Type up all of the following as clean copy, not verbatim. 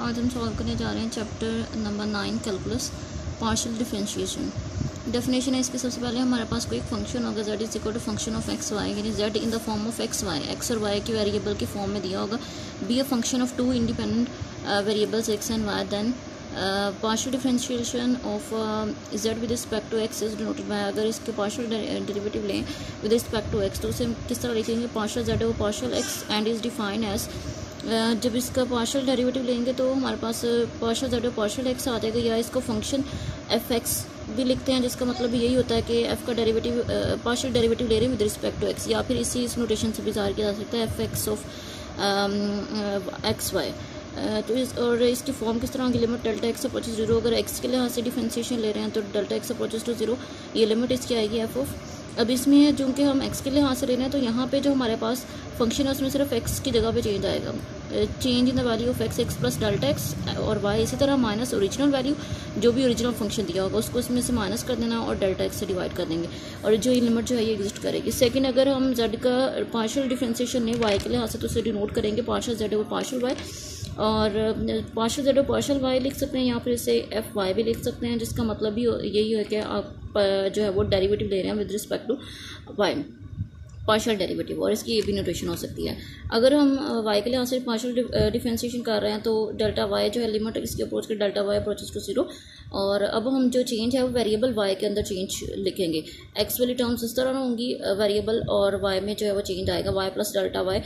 आज हम सॉल्व करने जा रहे हैं chapter number 9 calculus partial differentiation. Definition है इसके सबसे पहले हमारे पास कोई फंक्शन होगा z is equal to function of x y, यानी z in the form of x y, x और वाई की वेरिएबल की फॉर्म में दिया होगा, be a function of two independent variables x and y, then partial differentiation of z with respect to x is denoted by, अगर इसके partial derivative लें with respect to x तो उसे हम किस तरह लिखेंगे, पार्शियल z वो partial x and is defined as, जब इसका पार्शियल डेरिवेटिव लेंगे तो हमारे पास पार्शियल z पार्शियल एक्स आ जाएगा, या इसको फंक्शन एफ एक्स भी लिखते हैं, जिसका मतलब यही होता है कि एफ का डेरिवेटिव पार्शियल डेरिवेटिव ले रहे हैं विद रिस्पेक्ट टू एक्स, या फिर इस नोटेशन से भी ज़ाहिर किया जा सकता है f x of x y. तो और इसकी फॉर्म किस तरह की, limit delta x approaches zero, अगर एक्स के लिहाज से डिफरेंशिएशन ले रहे हैं तो delta x approaches to zero, ये लिमिट इसकी आएगी एफ ऑफ। अब इसमें है चूँकि हम एक्स के लिहाज से ले रहे हैं तो यहाँ पे जो हमारे पास फंक्शन है उसमें सिर्फ एक्स की जगह पे चेंज आएगा, change in the value of x, x plus delta x और वाई, इसी तरह माइनस ओरिजिनल वैल्यू जो भी ओरिजिनल फंक्शन दिया होगा उसको इसमें से माइनस कर देना और डेल्टा एक्स से डिवाइड कर देंगे, और जो ये लिमिट जो है ये एग्जिस्ट करेगी। सेकंड, अगर हम जेड का पार्शियल डिफरेंशिएशन लें वाई के लिहाज से तो उसे डिनोट करेंगे पार्शियल जेड और पार्शियल वाई, और पार्शियल जेड और पार्शियल वाई लिख सकते हैं, या फिर इसे एफ वाई भी लिख सकते हैं, जिसका मतलब भी यही है कि आप जो है वो डेरिवेटिव ले रहे हैं with respect to y, partial derivative, और इसकी ये भी नोटेशन हो सकती है। अगर हम वाई के लिहाज से पार्शियल डिफरेंशिएशन कर रहे हैं तो डेल्टा वाई जो है लिमिट इसकी अप्रोच के delta y approaches to zero, और अब हम जो चेंज है वो वेरिएबल वाई के अंदर चेंज लिखेंगे, एक्स वाली टर्म्स इस तरह होंगी वेरिएबल, और वाई में जो है वो चेंज आएगा वाई प्लस डेल्टा वाई,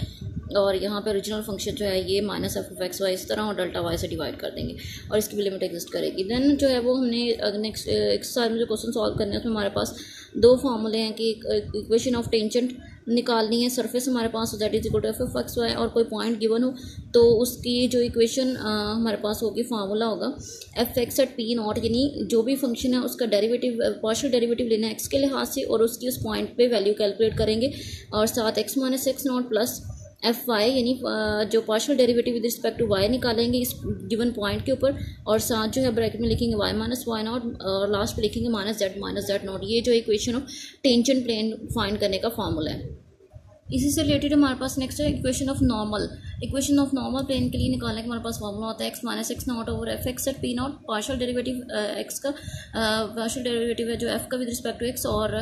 और यहाँ पे ओरिजिनल फंक्शन जो है ये minus f of x y इस तरह, और डेल्टा वाई से डिवाइड कर देंगे और इसकी भी लिमिट एग्जिस्ट करेगी। देन जो है वो हमने नेक्स्ट एक्सरसाइज में जो क्वेश्चन सॉल्व करने हैं उसमें हमारे पास दो फार्मूले हैं कि इक्वेशन ऑफ टेंजेंट निकालनी है, सरफेस हमारे पास that is equal to f of x Y, और कोई पॉइंट गिवन हो तो उसकी जो इक्वेशन हमारे पास होगी, फार्मूला होगा f x at P naught, यानी जो भी फंक्शन है उसका डेरिवेटिव पार्शियल डेरिवेटिव लेना है एक्स के लिहाज से, और उसकी उस पॉइंट पे वैल्यू कैलकुलेट करेंगे, और साथ x minus x naught plus f y, यानी जो partial derivative with respect to y निकालेंगे इस गिवन पॉइंट के ऊपर, और साथ जो है ब्रैकेट में लिखेंगे वाई माइनस वाई नॉट, और लास्ट पे लिखेंगे माइनस जेड नॉट। ये जो equation of tangent plane find करने का फार्मूला है। इसी से रिलेटेड हमारे पास नेक्स्ट है इक्वेशन ऑफ नॉर्मल प्लेन के लिए निकालने का हमारे पास फॉर्मूला होता है x minus x naught over f x at P naught, partial derivative x का पार्शियल डेरिवेटिव है जो एफ का विद रिस्पेक्ट टू एक्स, और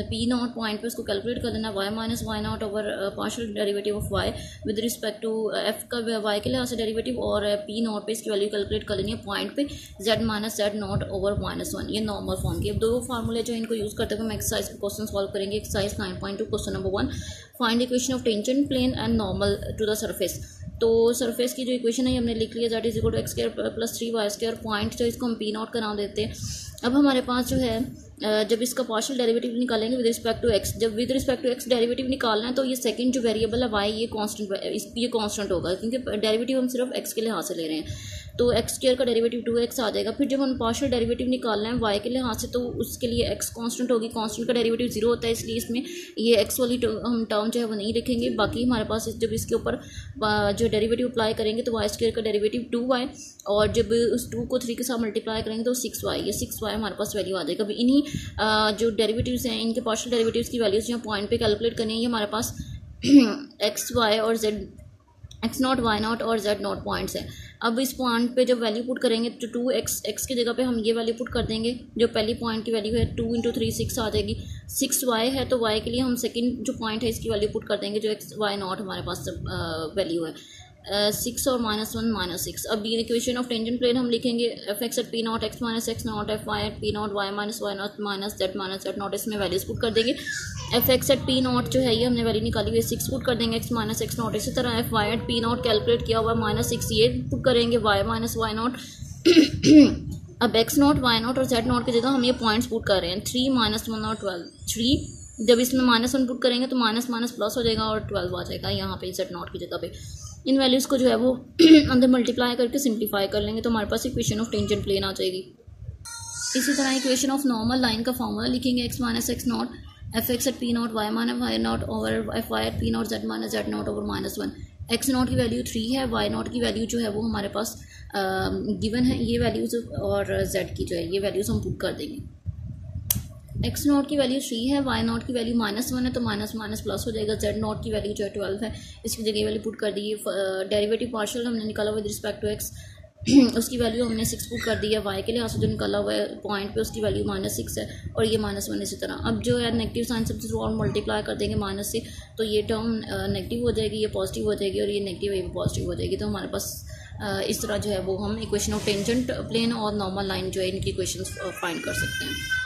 पी नॉट पॉइंट पे उसको कैलकुलेट कर देना Y minus Y naught over partial derivative of Y with respect to F का वाई के लिहाज से डेरिवेटिव, और पी नॉट पे इसकी वैल्यू कैलकुलेट कर लेनी है पॉइंट पे Z minus Z naught over minus one, ये नॉर्मल फॉर्म की। अब दो फार्मूले जो इनको यूज़ करते हुए हम एक्सरसाइज का क्वेश्चन सॉल्व करेंगे। Exercise 9.2 question number 1, find equation of tangent plane and normal to the surface. तो सरफेस की जो इक्वेशन है हमने लिख लिया, that is equal to X square plus 3y square, point जो इसको हम पी नॉट का नाम देते हैं। अब हमारे पास जो है जब इसका पार्शियल डेरिवेटिव निकालेंगे विद रिस्पेक्ट टू एक्स, जब with respect to X derivative निकालना है तो ये सेकंड जो वेरिएबल है वाई ये कांस्टेंट होगा, क्योंकि डेरिवेटिव हम सिर्फ एक्स के लिहाज से ले रहे हैं, तो एक्स स्क्वायर का डेरिवेटिव 2x आ जाएगा। फिर जब हम पार्शियल डेरिवेटिव निकालना है वाई के लिहाज से तो उसके लिए एक्स कांस्टेंट होगी, कांस्टेंट का डेरिवेटिव 0 होता है, इसलिए इसमें ये एक्स वाली हम टर्म जो है वो नहीं लिखेंगे। बाकी हमारे पास जब इसके ऊपर जो डेरिवेटिव अप्लाई करेंगे तो वाई स्क्वायर का डेरिवेटिव 2y, और जब उस 2 को 3 के साथ मल्टीप्लाई करेंगे तो 6y, ये 6y हमारे पास वैल्यू आ जाएगा। इन्हीं जो डेरिवेटिव्स हैं इनके पार्शियल डेरिवेटिव्स की वैल्यूज जो पॉइंट पे कैलकुलेट करनी है, ये हमारे पास एक्स वाई और Z, X naught Y naught और जेड नॉट पॉइंट्स हैं। अब इस पॉइंट पे जब वैल्यू पुट करेंगे तो 2x एक्स की जगह पे हम ये वैल्यू पुट कर देंगे, जो पहली पॉइंट की वैल्यू है 2 × 3 6 आ जाएगी। 6y है तो y के लिए हम सेकंड जो पॉइंट है इसकी वैल्यू पुट कर देंगे, जो एक्स वाई नॉट हमारे पास वैल्यू है 6 और -1 -6। अब ये इक्वेशन ऑफ टेंजेंट प्लेन हम लिखेंगे F x at P naught X minus x naught F Y at P naught Y minus Y naught minus Z naught, इसमें वैल्यूज पुट कर देंगे। F x at P naught जो है ये हमने value निकाली हुई है 6 पुट कर देंगे, एक्स माइनस एक्स नॉट, इसी तरह F Y at P naught calculate किया हुआ -6 ये पुट करेंगे, वाई माइनस वाई नॉट। अब एक्स नॉट वाई नॉट और जेड नॉट की जगह हम ये पॉइंट्स पुट कर रहे हैं 3 -1 और 12। 3 जब इसमें -1 पुट करेंगे तो माइनस माइनस प्लस हो जाएगा और 12 आ जाएगा यहाँ पे जेड नॉट की जगह पे। इन वैल्यूज़ को जो है वो अंदर मल्टीप्लाई करके सिंप्लीफाई कर लेंगे तो हमारे पास इक्वेशन ऑफ टेंजेंट प्लेन आ जाएगी। इसी तरह इक्वेशन ऑफ नॉर्मल लाइन का फॉर्मूला लिखेंगे X minus x naught F x at P naught Y minus Y naught over F Y at P naught Z minus Z naught over -1। X naught की value 3 है, why not की value जो है वो हमारे पास given है ये values, और जेड की जो है ये वैल्यूज़ हम पुट कर देंगे। एक्स नॉट की वैल्यू 3 है, वाई नॉट की वैल्यू -1 है, तो माइनस माइनस प्लस हो जाएगा। जेड नॉट की वैल्यू जो है 12 है, इसकी जगह वैल्यू पुट कर दी है। डेरिवेटिव पार्शियल हमने निकाला विद रिस्पेक्ट टू एक्स, उसकी वैल्यू हमने 6 पुट कर दी है। वाई के लिहाज से जो निकाला हुआ है पॉइंट पे उसकी वैल्यू -6 है, और ये -1 इसी तरह। अब जो है नेगेटिव साइन सब थ्रू आउट मल्टीप्लाई कर देंगे माइनस से, तो ये टर्म नेगेटिव हो जाएगी, ये पॉजिटिव हो जाएगी, और ये नेगेटिव ये पॉजिटिव हो जाएगी। तो हमारे पास इस तरह जो है वो हम इक्वेशन ऑफ टेंजेंट प्लेन और नॉर्मल लाइन जो है इनकी इक्वेशंस फाइंड कर सकते हैं।